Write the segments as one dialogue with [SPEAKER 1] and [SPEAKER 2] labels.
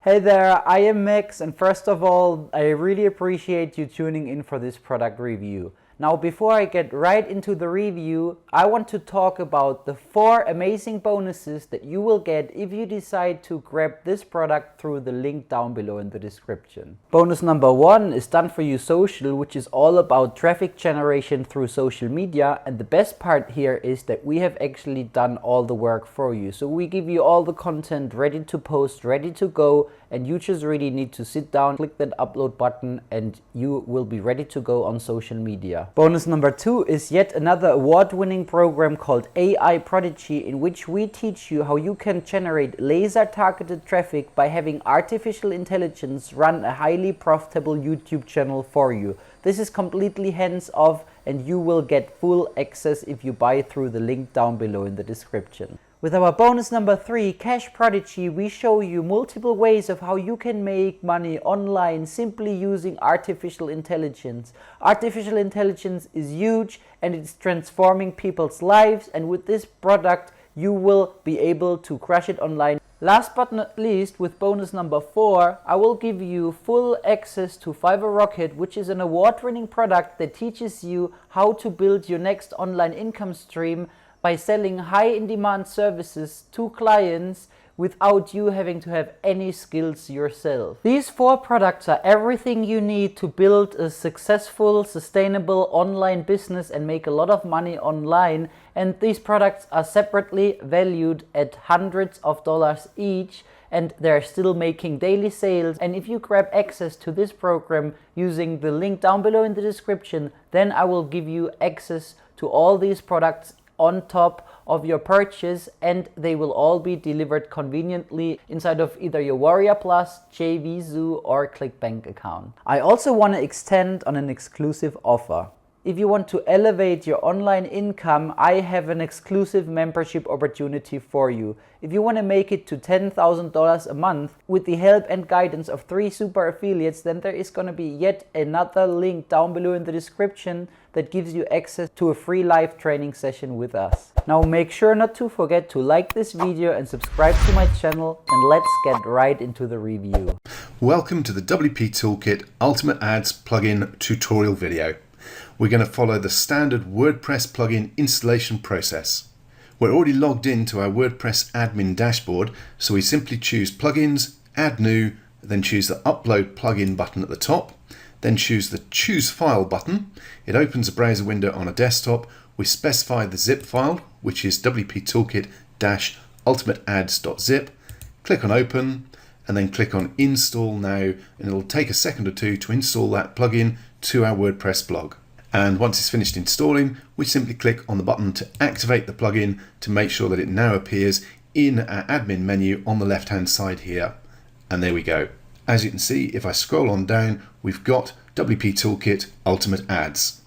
[SPEAKER 1] Hey there, I am Max, and first of all, I really appreciate you tuning in for this product review. Now, before I get right into the review, I want to talk about the 4 amazing bonuses that you will get if you decide to grab this product through the link down below in the description. Bonus number 1 is Done For You Social, which is all about traffic generation through social media, and the best part here is that we have actually done all the work for you. So we give you all the content ready to post, ready to go, and you just really need to sit down, click that upload button, and you will be ready to go on social media. Bonus number 2 is yet another award-winning program called AI Prodigy, in which we teach you how you can generate laser-targeted traffic by having artificial intelligence run a highly profitable YouTube channel for you. This is completely hands-off, and you will get full access if you buy through the link down below in the description. With our bonus number 3, Cash Prodigy, we show you multiple ways of how you can make money online simply using artificial intelligence. Artificial intelligence is huge and it's transforming people's lives, and with this product you will be able to crush it online. Last but not least, with bonus number 4, I will give you full access to Fiverr Rocket, which is an award-winning product that teaches you how to build your next online income stream by selling high in-demand services to clients without you having to have any skills yourself. These 4 products are everything you need to build a successful, sustainable online business and make a lot of money online. And these products are separately valued at hundreds of dollars each, and they're still making daily sales. And if you grab access to this program using the link down below in the description, then I will give you access to all these products on top of your purchase, and they will all be delivered conveniently inside of either your Warrior Plus, JV Zoo or ClickBank account. I also want to extend on an exclusive offer. If you want to elevate your online income, I have an exclusive membership opportunity for you. If you want to make it to $10,000 a month with the help and guidance of 3 super affiliates, then there is going to be yet another link down below in the description that gives you access to a free live training session with us. Now make sure not to forget to like this video and subscribe to my channel, and let's get right into the review.
[SPEAKER 2] Welcome to the WP Toolkit Ultimate Ads plugin tutorial video. We're going to follow the standard WordPress plugin installation process. We're already logged into our WordPress admin dashboard, so we simply choose Plugins, Add New, then choose the Upload Plugin button at the top, then choose the Choose File button. It opens a browser window on a desktop. We specify the zip file, which is WP Toolkit-ultimateads.zip. Click on Open, and then click on Install Now, and it'll take a second or two to install that plugin to our WordPress blog. And once it's finished installing, we simply click on the button to activate the plugin to make sure that it now appears in our admin menu on the left hand side here. And there we go. As you can see, if I scroll on down, we've got WP Toolkit Ultimate Ads.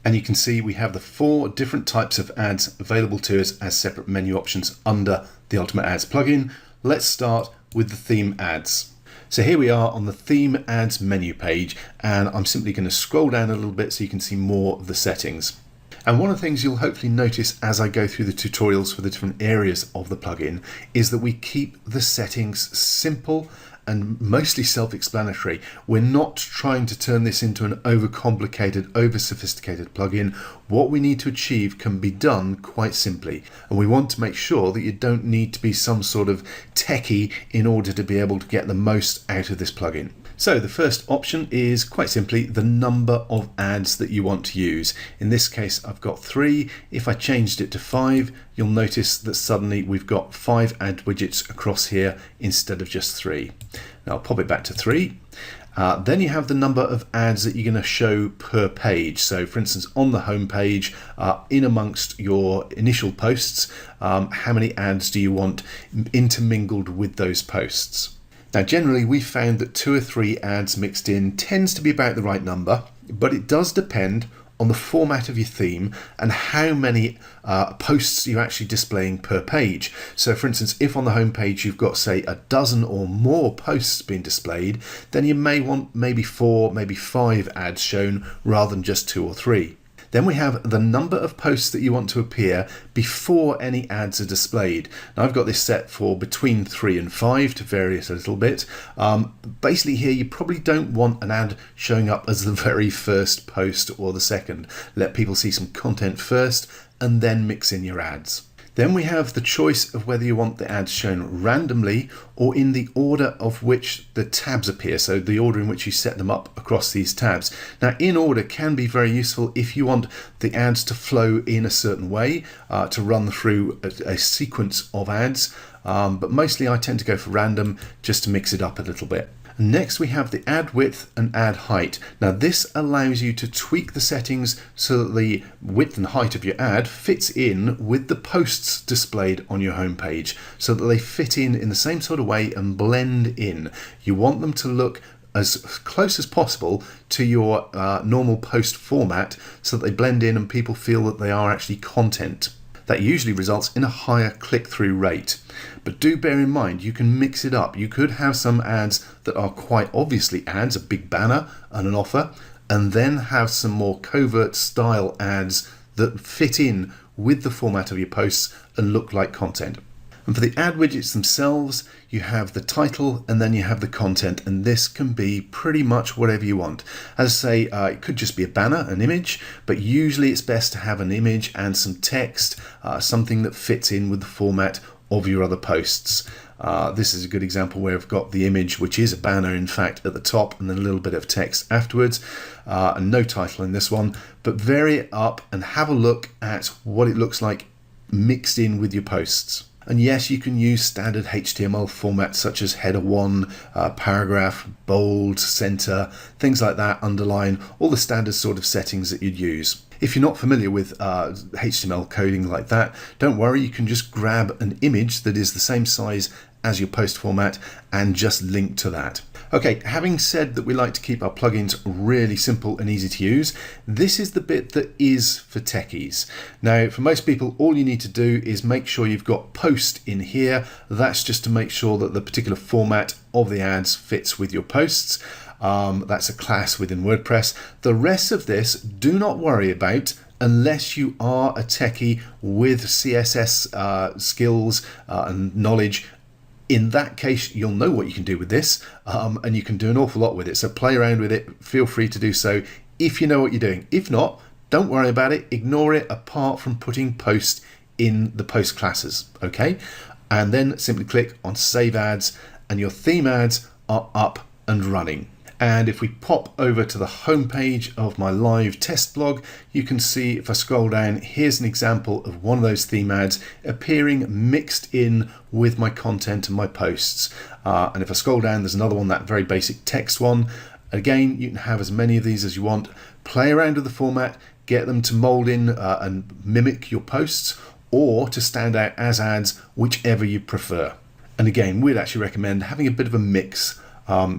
[SPEAKER 2] And you can see we have the 4 different types of ads available to us as separate menu options under the Ultimate Ads plugin. Let's start with the theme ads. So here we are on the theme ads menu page, and I'm simply going to scroll down a little bit so you can see more of the settings. And one of the things you'll hopefully notice as I go through the tutorials for the different areas of the plugin is that we keep the settings simple and mostly self-explanatory. We're not trying to turn this into an overcomplicated, over-sophisticated plugin. What we need to achieve can be done quite simply, and we want to make sure that you don't need to be some sort of techie in order to be able to get the most out of this plugin. So the first option is quite simply the number of ads that you want to use. In this case, I've got 3. If I changed it to 5, you'll notice that suddenly we've got 5 ad widgets across here instead of just 3. Now I'll pop it back to 3. Then you have the number of ads that you're going to show per page. So for instance, on the home page, in amongst your initial posts, how many ads do you want intermingled with those posts? Now generally we've found that 2 or 3 ads mixed in tends to be about the right number, but it does depend on the format of your theme and how many posts you're actually displaying per page. So for instance, if on the home page you've got say a dozen or more posts being displayed, then you may want maybe 4, maybe 5 ads shown rather than just 2 or 3. Then we have the number of posts that you want to appear before any ads are displayed. Now I've got this set for between 3 and 5 to vary it a little bit. Basically here you probably don't want an ad showing up as the very first post or the second. Let people see some content first and then mix in your ads. Then we have the choice of whether you want the ads shown randomly or in the order of which the tabs appear, so the order in which you set them up across these tabs. Now in order can be very useful if you want the ads to flow in a certain way, to run through a sequence of ads, but mostly I tend to go for random just to mix it up a little bit. Next we have the ad width and ad height. Now this allows you to tweak the settings so that the width and height of your ad fits in with the posts displayed on your homepage, so that they fit in the same sort of way and blend in. You want them to look as close as possible to your normal post format so that they blend in and people feel that they are actually content. That usually results in a higher click-through rate. But do bear in mind, you can mix it up. You could have some ads that are quite obviously ads, a big banner and an offer, and then have some more covert style ads that fit in with the format of your posts and look like content. And for the ad widgets themselves, you have the title and then you have the content, and this can be pretty much whatever you want. As I say, it could just be a banner, an image, but usually it's best to have an image and some text, something that fits in with the format of your other posts. This is a good example where I've got the image, which is a banner in fact at the top, and then a little bit of text afterwards, and no title in this one, but vary it up and have a look at what it looks like mixed in with your posts. And yes, you can use standard HTML formats such as header 1, paragraph, bold, center, things like that, underline, all the standard sort of settings that you'd use. If you're not familiar with HTML coding like that, don't worry, you can just grab an image that is the same size as your post format and just link to that. Okay, having said that we like to keep our plugins really simple and easy to use, this is the bit that is for techies. Now, for most people, all you need to do is make sure you've got post in here. That's just to make sure that the particular format of the ads fits with your posts. That's a class within WordPress. The rest of this, do not worry about unless you are a techie with CSS skills and knowledge. In that case, you'll know what you can do with this, and you can do an awful lot with it. So play around with it. Feel free to do so if you know what you're doing. If not, don't worry about it. Ignore it apart from putting post in the post classes, okay? And then simply click on Save Ads, and your theme ads are up and running. And if we pop over to the home page of my live test blog, you can see if I scroll down, here's an example of one of those theme ads appearing mixed in with my content and my posts. And if I scroll down, there's another one, that very basic text one. Again, you can have as many of these as you want. Play around with the format, get them to mold in and mimic your posts, or to stand out as ads, whichever you prefer. And again, we'd actually recommend having a bit of a mix,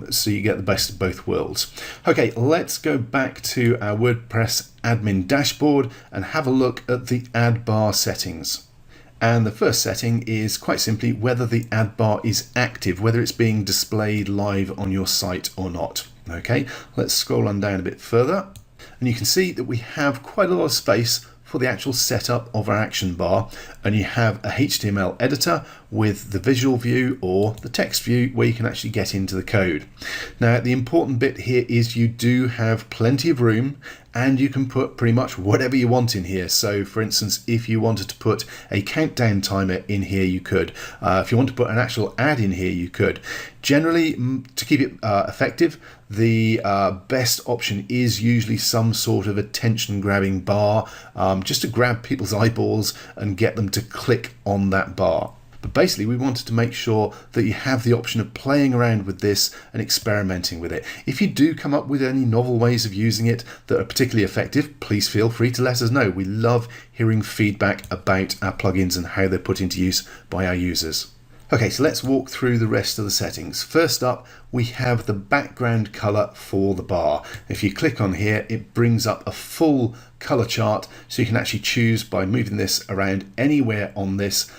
[SPEAKER 2] so you get the best of both worlds. Okay, let's go back to our WordPress admin dashboard and have a look at the ad bar settings. And the first setting is quite simply whether the ad bar is active, whether it's being displayed live on your site or not. Okay, let's scroll on down a bit further, and you can see that we have quite a lot of space for the actual setup of our action bar, and you have a HTML editor with the visual view or the text view where you can actually get into the code. Now, the important bit here is you do have plenty of room and you can put pretty much whatever you want in here. So for instance, if you wanted to put a countdown timer in here, you could. If you want to put an actual ad in here, you could. Generally, to keep it effective, the best option is usually some sort of attention grabbing bar, just to grab people's eyeballs and get them to click on that bar. But basically, we wanted to make sure that you have the option of playing around with this and experimenting with it. If you do come up with any novel ways of using it that are particularly effective, please feel free to let us know. We love hearing feedback about our plugins and how they're put into use by our users. Okay, so let's walk through the rest of the settings. First up, we have the background color for the bar. If you click on here, it brings up a full color chart, so you can actually choose by moving this around anywhere on this,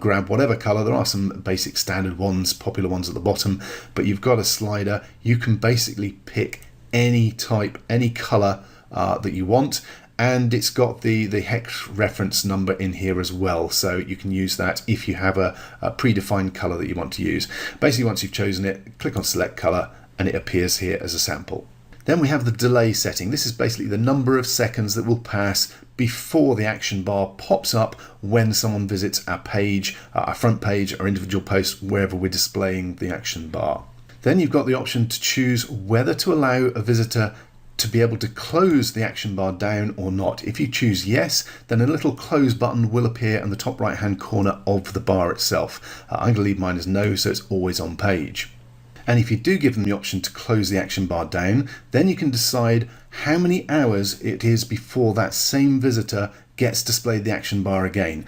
[SPEAKER 2] grab whatever color. There are some basic standard ones, popular ones at the bottom, but you've got a slider. You can basically pick any type, any color that you want, and it's got the hex reference number in here as well, so you can use that if you have a predefined color that you want to use. Basically, once you've chosen it, click on select color and it appears here as a sample. Then we have the delay setting. This is basically the number of seconds that will pass before the action bar pops up when someone visits our page, our front page, or individual post, wherever we're displaying the action bar. Then you've got the option to choose whether to allow a visitor to be able to close the action bar down or not. If you choose yes, then a little close button will appear in the top right hand corner of the bar itself. I'm going to leave mine as no, so it's always on page. And if you do give them the option to close the action bar down, then you can decide how many hours it is before that same visitor gets displayed the action bar again.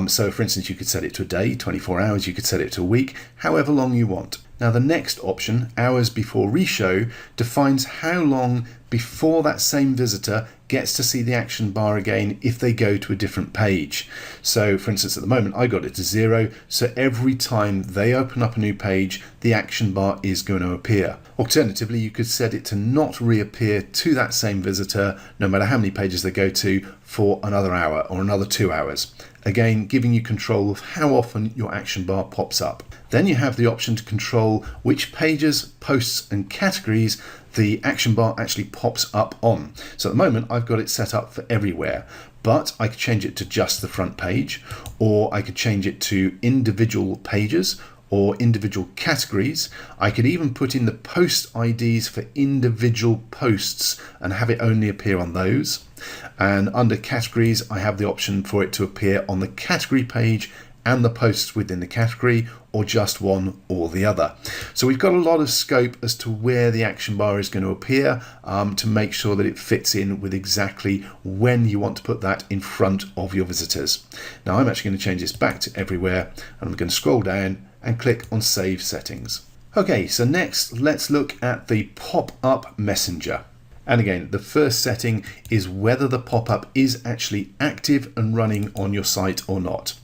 [SPEAKER 2] So for instance, you could set it to a day, 24 hours, you could set it to a week, however long you want. Now the next option, hours before reshow, defines how long before that same visitor gets to see the action bar again if they go to a different page. So for instance, at the moment I got it to 0, so every time they open up a new page, the action bar is going to appear. Alternatively, you could set it to not reappear to that same visitor no matter how many pages they go to for another hour or another 2 hours. Again, giving you control of how often your action bar pops up. Then you have the option to control which pages, posts and categories the action bar actually pops up on. So at the moment I've got it set up for everywhere, but I could change it to just the front page, or I could change it to individual pages or individual categories. I could even put in the post IDs for individual posts and have it only appear on those. And under categories, I have the option for it to appear on the category page and the posts within the category, or just one or the other. So we've got a lot of scope as to where the action bar is going to appear to make sure that it fits in with exactly when you want to put that in front of your visitors. Now I'm actually going to change this back to everywhere, and I'm going to scroll down and click on Save Settings. Okay, so next let's look at the pop-up messenger. And again, the first setting is whether the pop-up is actually active and running on your site or not.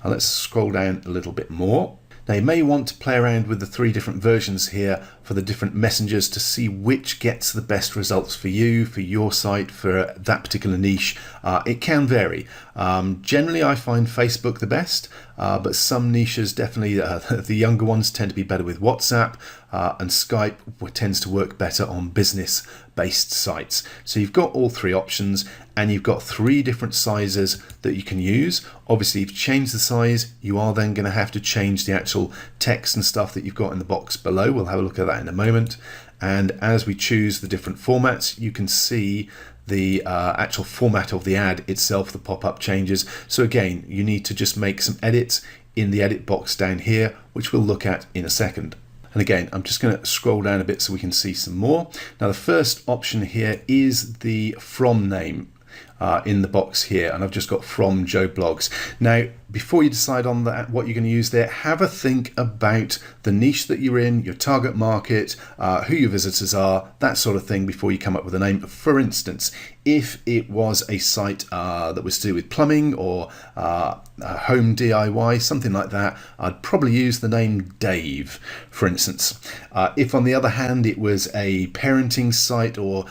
[SPEAKER 2] Now let's scroll down a little bit more. Now you may want to play around with the 3 different versions here for the different messengers to see which gets the best results for you, for your site, for that particular niche. It can vary. Generally I find Facebook the best, but some niches, definitely the younger ones, tend to be better with WhatsApp, and Skype tends to work better on business based sites. So you've got all 3 options, and you've got 3 different sizes that you can use. Obviously, if you change the size, you are then going to have to change the actual text and stuff that you've got in the box below. We'll have a look at that in a moment. And as we choose the different formats, you can see the actual format of the ad itself, the pop-up changes. So again, you need to just make some edits in the edit box down here, which we'll look at in a second. And again, I'm just going to scroll down a bit so we can see some more. Now the first option here is the from name in the box here, and I've just got from Joe Blogs. Now before you decide on that, what you're going to use there, have a think about the niche that you're in, your target market, who your visitors are, that sort of thing before you come up with a name. For instance, if it was a site that was to do with plumbing or home DIY, something like that, I'd probably use the name Dave, for instance. If on the other hand it was a parenting site or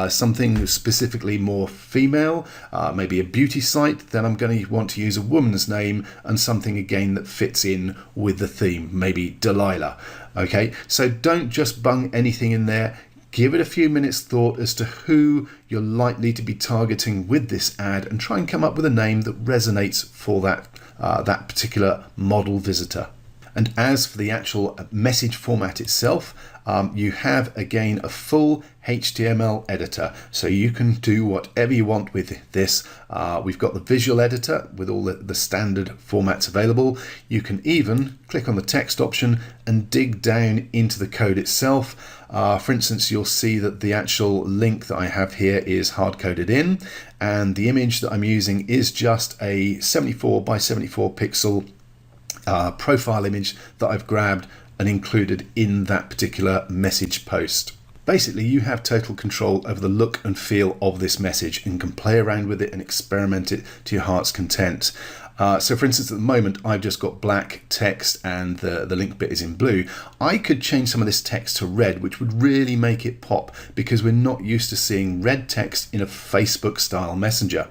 [SPEAKER 2] something specifically more female, maybe a beauty site, then I'm going to want to use a woman's name and something again that fits in with the theme, maybe Delilah. Okay, so don't just bung anything in there. Give it a few minutes thought as to who you're likely to be targeting with this ad, and try and come up with a name that resonates for that particular model visitor. And as for the actual message format itself, you have again a full HTML editor, so you can do whatever you want with this. We've got the visual editor with all the standard formats available. You can even click on the text option and dig down into the code itself. For instance, you'll see that the actual link that I have here is hard-coded in, and the image that I'm using is just a 74 by 74 pixel profile image that I've grabbed and included in that particular message post. Basically, you have total control over the look and feel of this message and can play around with it and experiment it to your heart's content. So for instance, at the moment, I've just got black text and the link bit is in blue. I could change some of this text to red, which would really make it pop because we're not used to seeing red text in a Facebook style messenger.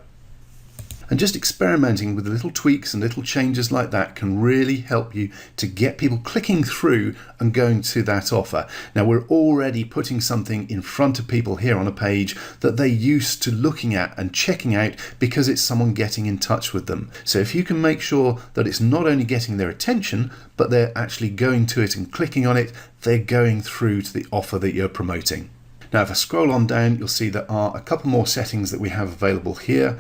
[SPEAKER 2] And just experimenting with little tweaks and little changes like that can really help you to get people clicking through and going to that offer. Now, we're already putting something in front of people here on a page that they're used to looking at and checking out because it's someone getting in touch with them. So if you can make sure that it's not only getting their attention, but they're actually going to it and clicking on it, they're going through to the offer that you're promoting. Now, if I scroll on down, you'll see there are a couple more settings that we have available here.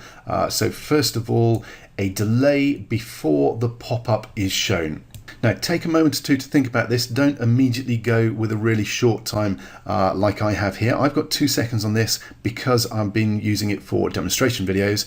[SPEAKER 2] So first of all, a delay before the pop-up is shown. Now, take a moment or two to think about this. Don't immediately go with a really short time like I have here. I've got 2 seconds on this because I've been using it for demonstration videos.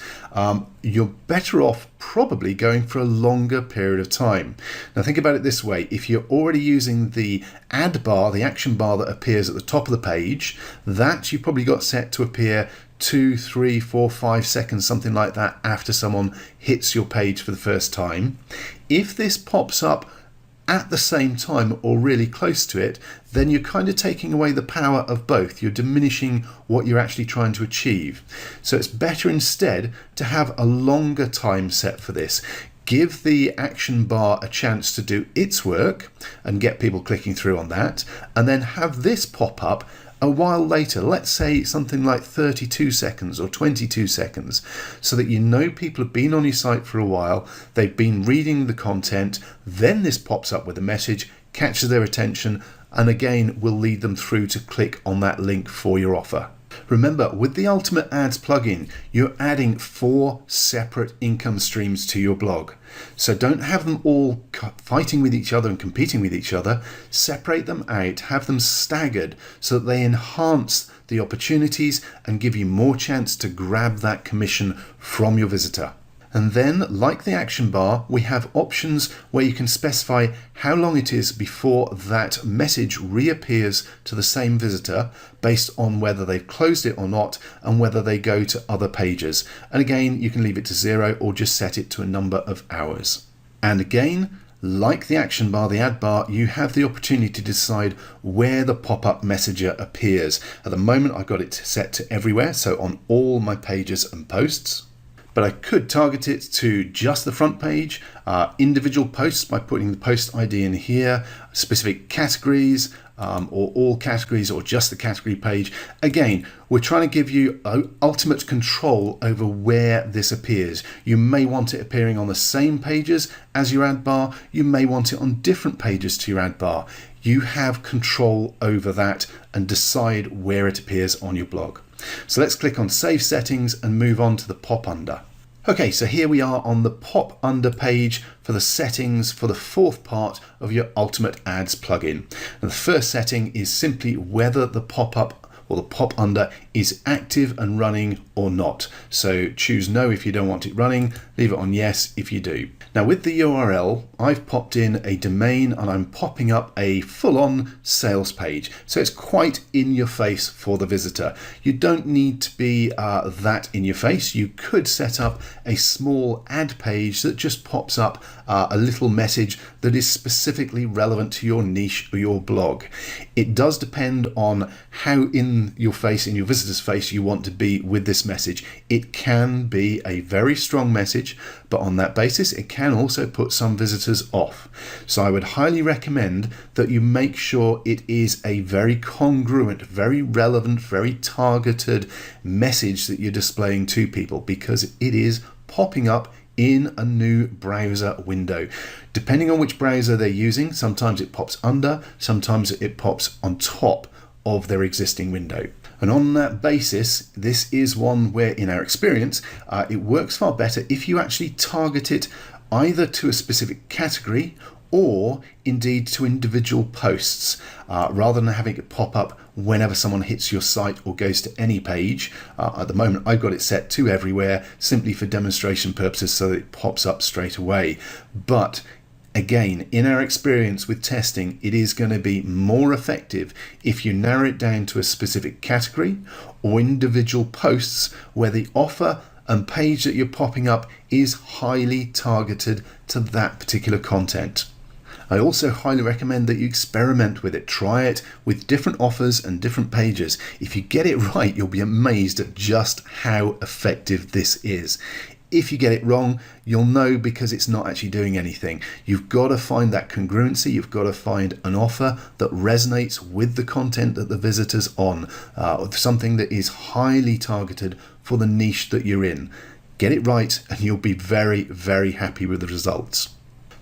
[SPEAKER 2] You're better off probably going for a longer period of time. Now, think about it this way. If you're already using the add bar, the action bar that appears at the top of the page, that you've probably got set to appear 2, 3, 4, 5 seconds, something like that, after someone hits your page for the first time. If this pops up at the same time or really close to it, then you're kind of taking away the power of both. You're diminishing what you're actually trying to achieve. So it's better instead to have a longer time set for this. Give the action bar a chance to do its work and get people clicking through on that, and then have this pop up a while later, let's say something like 32 seconds or 22 seconds, so that you know people have been on your site for a while, they've been reading the content, then this pops up with a message, catches their attention, and again will lead them through to click on that link for your offer. Remember, with the Ultimate Ads plugin, you're adding 4 separate income streams to your blog. So don't have them all fighting with each other and competing with each other. Separate them out, have them staggered so that they enhance the opportunities and give you more chance to grab that commission from your visitor. And then, like the action bar, we have options where you can specify how long it is before that message reappears to the same visitor based on whether they've closed it or not and whether they go to other pages. And again, you can leave it to 0 or just set it to a number of hours. And again, like the action bar, the ad bar, you have the opportunity to decide where the pop-up messenger appears. At the moment, I've got it set to everywhere, so on all my pages and posts. But I could target it to just the front page, individual posts by putting the post ID in here, specific categories, or all categories, or just the category page. Again, we're trying to give you ultimate control over where this appears. You may want it appearing on the same pages as your ad bar. You may want it on different pages to your ad bar. You have control over that and decide where it appears on your blog. So let's click on Save Settings and move on to the pop under. Okay, so here we are on the pop under page for the settings for the 4th part of your Ultimate Ads plugin. And the first setting is simply whether the pop-up or the pop under is active and running or not. So choose no if you don't want it running, leave it on yes if you do. Now with the URL, I've popped in a domain and I'm popping up a full-on sales page. So it's quite in your face for the visitor. You don't need to be that in your face. You could set up a small ad page that just pops up a little message that is specifically relevant to your niche or your blog. It does depend on how in your face, in your visitor's face, you want to be with this message. It can be a very strong message, but on that basis, it can also put some visitors off. So I would highly recommend that you make sure it is a very congruent, very relevant, very targeted message that you're displaying to people, because it is popping up in a new browser window. Depending on which browser they're using, sometimes it pops under, sometimes it pops on top of their existing window. And on that basis, this is one where, in our experience, it works far better if you actually target it either to a specific category or indeed to individual posts, rather than having it pop up whenever someone hits your site or goes to any page. At the moment, I've got it set to everywhere simply for demonstration purposes so that it pops up straight away. But again, in our experience with testing, it is going to be more effective if you narrow it down to a specific category or individual posts where the offer and page that you're popping up is highly targeted to that particular content. I also highly recommend that you experiment with it. Try it with different offers and different pages. If you get it right, you'll be amazed at just how effective this is. If you get it wrong, you'll know because it's not actually doing anything. You've got to find that congruency. You've got to find an offer that resonates with the content that the visitor's on, something that is highly targeted for the niche that you're in. Get it right and you'll be very, very happy with the results.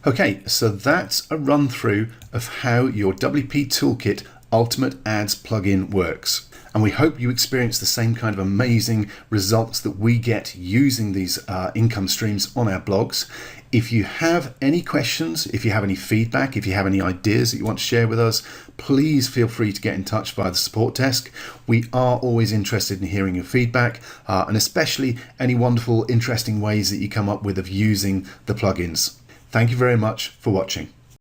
[SPEAKER 2] Okay, so that's a run through of how your WP Toolkit Ultimate Ads plugin works. And we hope you experience the same kind of amazing results that we get using these income streams on our blogs. If you have any questions, if you have any feedback, if you have any ideas that you want to share with us, please feel free to get in touch via the support desk. We are always interested in hearing your feedback, and especially any wonderful, interesting ways that you come up with of using the plugins. Thank you very much for watching.